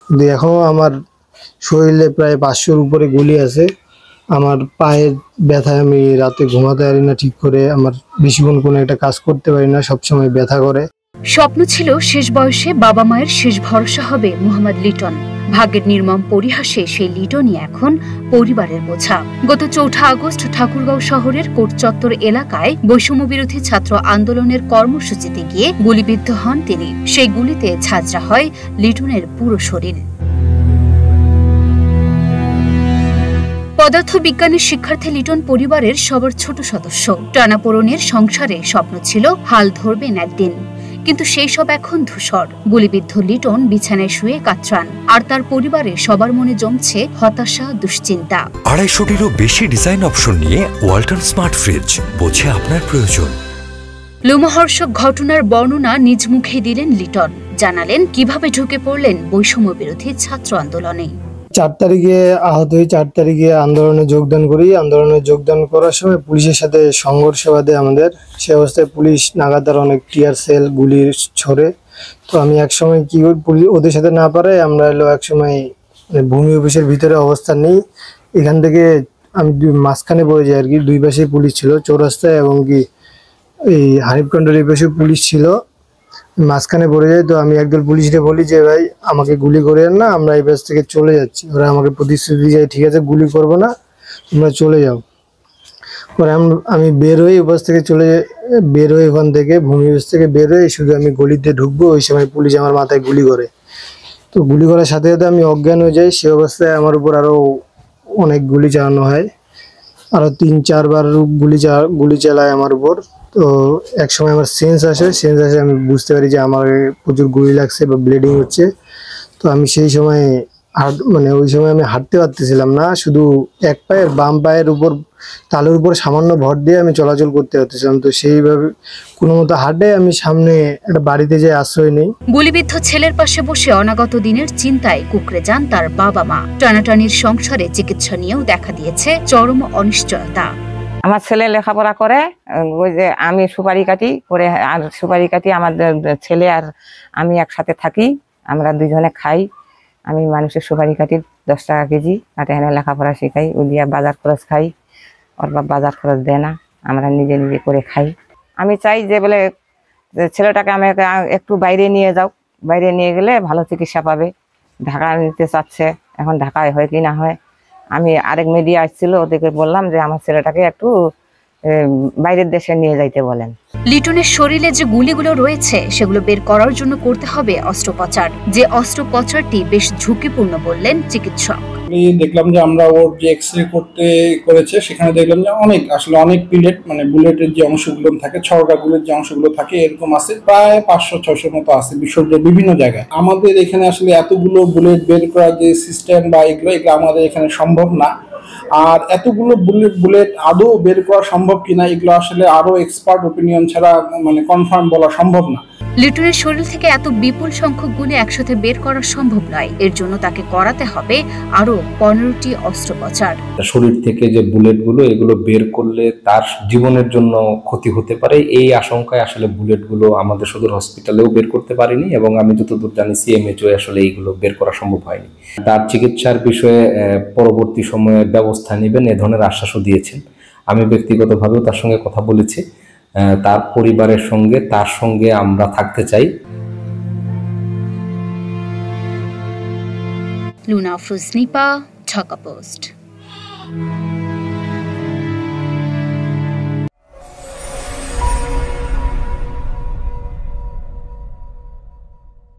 কিন্তু এখনো আমার শরীরে প্রায় 500-র উপরে গুলি আছে। আমার পায়ের ব্যথায় আমি রাতে ঘুমাতে পারি না ঠিক করে, আমার বেশিক্ষণ কোনো একটা কাজ করতে পারি না, সবসময় ব্যথা করে। স্বপ্ন ছিল শেষ বয়সে বাবা মায়ের শেষ ভরসা হবে মোহাম্মদ লিটন। ভাগ্যের নির্মম পরিহাসে সেই লিটনই এখন পরিবারের বোঝা। গত 4 আগস্ট ঠাকুরগাঁও শহরের কোর্ট চত্বর এলাকায় বৈষম্য বিরোধী ছাত্র আন্দোলনের কর্মসূচিতে গিয়ে গুলিবিদ্ধ হন তিনি। সেই গুলিতে ঝাঁঝরা হয় লিটনের পুরো শরীর। পদার্থবিজ্ঞানের শিক্ষার্থী লিটন পরিবারের সবার ছোট সদস্য। টানাপোড়েনের সংসারে স্বপ্ন ছিল হাল ধরবেন একদিন, কিন্তু সেই সব এখন ধূসর। গুলিবিদ্ধ লিটন বিছানায় শুয়ে কাতরান, আর তার পরিবারে সবার মনে জমছে হতাশা, দুশ্চিন্তা। 250-টিরও বেশি ডিজাইন অপশন নিয়ে ওয়ালটন স্মার্ট ফ্রিজ, বোঝে আপনার প্রয়োজন। লোমহর্ষক ঘটনার বর্ণনা নিজ মুখে দিলেন লিটন। জানালেন কিভাবে ঢুকে পড়লেন বৈষম্য বিরোধী ছাত্র আন্দোলনে। 4 তারিখে আহত হয়ে 4 তারিখে আন্দোলনে যোগদান করি। আন্দোলনে যোগদান করার সময় পুলিশের সাথে সংঘর্ষ বাধে আমাদের। সে অবস্থায় পুলিশ নাগাতার অনেক টিয়ার সেল গুলির ছড়ে। তো আমি এক সময় কি করি, ওদের সাথে না পারে আমরা এলো এক সময় ভূমি অফিসের ভিতরে অবস্থান নিই। এখান থেকে আমি মাঝখানে পড়ে যাই আর কি। দুই পাশে পুলিশ ছিল চৌরাস্তায়, এবং কি এই হানিফকান্ডের এই পাশে পুলিশ ছিল, মাঝখানে পড়ে যায়। তো আমি একদল পুলিশকে বলি যে ভাই আমাকে গুলি করেন না, আমরা এই পাশ থেকে চলে যাচ্ছি। ওরা আমাকে প্রতিশ্রুতি যায় ঠিক আছে গুলি করবো না, তোমরা চলে যাও। পরে আমি বের হয়ে ওপাশ থেকে বের হয়ে ওখান থেকে ভূমি অফিস থেকে বের হয়ে শুধু আমি গলিতে ঢুকবো, ওই সময় পুলিশ আমার মাথায় গুলি করে। তো গুলি করার সাথে সাথে আমি অজ্ঞান হয়ে যাই। সে অবস্থায় আমার উপর আরো অনেক গুলি চালানো হয়, আরো 3-4 বার গুলি চালায় আমার উপর। তো এক সময় আমার সেন্স আসে, আমি বুঝতে পারি যে আমার প্রচুর গুলি লাগছে বা ব্লিডিং হচ্ছে। তো আমি সেই সময় ওই সময় আমি হাঁটতে পারতেছিলাম না, শুধু এক পায়ের বাম পায়ের উপর তালুর উপর সামান্য ভর দিয়ে আমি চলাচল করতে পারতেছিলাম। তো সেইভাবে কোনো মতো হাঁটে আমি সামনে একটা বাড়িতে যাই আশ্রয় নেই। গুলিবিদ্ধ ছেলের পাশে বসে অনাগত দিনের চিন্তায় কুঁকড়ে যান তার বাবা মা। টানাটানির সংসারে চিকিৎসা নিয়েও দেখা দিয়েছে চরম অনিশ্চয়তা। আমার ছেলে লেখাপড়া করে, ওই যে আমি সুপারি কাটি করে, আর সুপারি কাটি আমার ছেলে আর আমি একসাথে থাকি, আমরা দুজনে খাই। আমি মানুষের সুপারি কাটি 10 টাকা কেজি, কাটে এনে লেখাপড়া শেখাই, ওই দিয়ে বাজার খরচ খাই। ওর বাপ বাজার খরচ দেয় না, আমরা নিজে নিজে করে খাই। আমি চাই যে বলে ছেলেটাকে আমি একটু বাইরে নিয়ে যাও, বাইরে নিয়ে গেলে ভালো চিকিৎসা পাবে। ঢাকা নিতে চাচ্ছে, এখন ঢাকায় হয় কি না হয়। আমি আরেক মিডিয়া আসছিল, ওদেরকে বললাম যে আমার ছেলেটাকে একটু বাইরের দেশে নিয়ে যাইতে বলেন। লিটনের শরীরে যে গুলিগুলো রয়েছে সেগুলো বের করার জন্য করতে হবে অস্ত্রোপচার, যে অস্ত্রোপচারটি বেশ ঝুঁকিপূর্ণ বললেন চিকিৎসক। দেখলাম যে আমরা ওর যে এক্সরে করেছে সেখানে দেখলাম যে অনেক পিলেট, মানে বুলেটের যে অংশগুলো থাকে, ছড়কা বুলেট যে অংশগুলো থাকে এরকম আছে, প্রায় 500-600 মতো আছে বিশ্বের বিভিন্ন জায়গায়। আমাদের এখানে আসলে এতগুলো বুলেট বের করার যে সিস্টেম বা এগুলো আমাদের এখানে সম্ভব না। আর এতগুলো বুলেট আদৌ বের করা সম্ভব কিনা এগুলো আসলে আরো এক্সপার্ট ওপিনিয়ন ছাড়া কনফার্ম বলা সম্ভব না। লিটনের শরীর থেকে এত বিপুল সংখ্যক গুলি একসাথে বের করা সম্ভব নয়। এর জন্য তাকে করাতে হবে আরো 15টি অস্ত্রোপচার। শরীর থেকে যে বুলেটগুলো এগুলো বের করলে তার জীবনের জন্য ক্ষতি হতে পারে, এই আশঙ্কায় আসলে বুলেটগুলো আমাদের সদর হসপিটালেও বের করতে পারিনি, এবং আমি যতদূর জানি সিএমএইচও আসলে এইগুলো বের করা সম্ভব হয়নি। তার চিকিৎসার বিষয়ে পরবর্তী সময়ে ব্যবস্থা নেবেন এ ধরনের আশ্বাসও দিয়েছেন। আমি ব্যক্তিগতভাবেও তার সঙ্গে কথা বলেছি, তার পরিবারের সঙ্গে তার সঙ্গে আমরা থাকতে চাই। লুনা আফরোজ নিপা, ঢাকা পোস্ট।